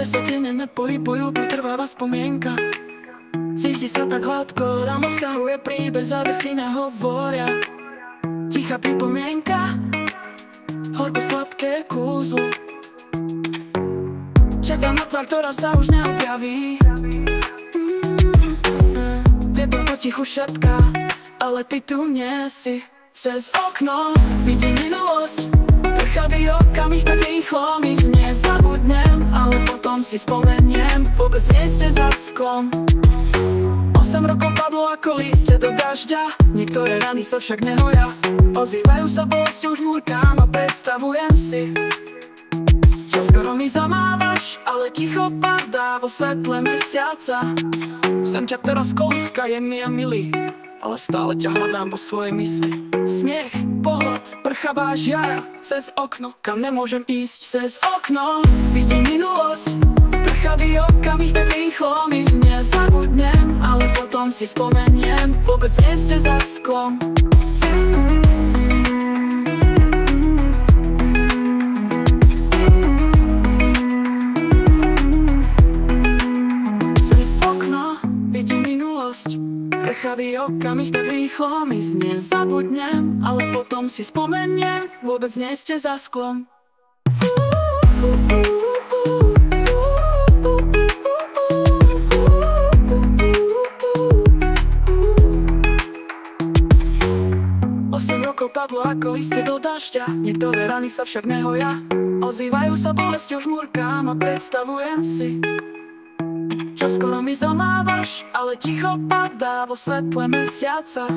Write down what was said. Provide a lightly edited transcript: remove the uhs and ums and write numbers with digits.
ktoré sa denne nepohybujú, pretrváva spomienka. Cíti sa tak hladko, rám obsahuje príbeh, zavesí nehovoria. Tichá pripomienka, horko-sladké kúzlo. Čakám na tvár, ktorá sa už neobjaví. Vietor potichu šepká, ale ty tu nie si. Cez okno vidím minulosť, prchavý okamih tak rýchlo mizne. Zabudnem, ale potom si spomeniem, vôbec nie ste za sklom. 8 rokov padlo ako lístie do dažďa, niektoré rany sa však nehoja. Ozývajú sa bolesti, už múrkám a predstavujem si. Čoskoro mi zamávaš, ale ticho padá vo svetle mesiaca. Sem ťa teraz kolíska, jemný a milý, ale stále ťa hľadám vo svojej mysli. Smiech, pohľad, prchavá žiara, cez okno, kam nemôžem ísť. Cez okno vidím minulosť, prchavý okamih tak rýchlo mizne. Zabudnem, ale potom si spomeniem, vôbec nie ste za sklom. Cez okno vidím minulosť, prchavý okamih tak rýchlo mizne. Zabudnem, ale potom si spomeniem, vôbec nie ste za sklom. Padlo ako listie do dažďa, niektoré rany sa však nehoja. Ozývajú sa bolesti, už múrkám a predstavujem si. Čoskoro mi zamávaš, ale ticho padá vo svetle mesiaca.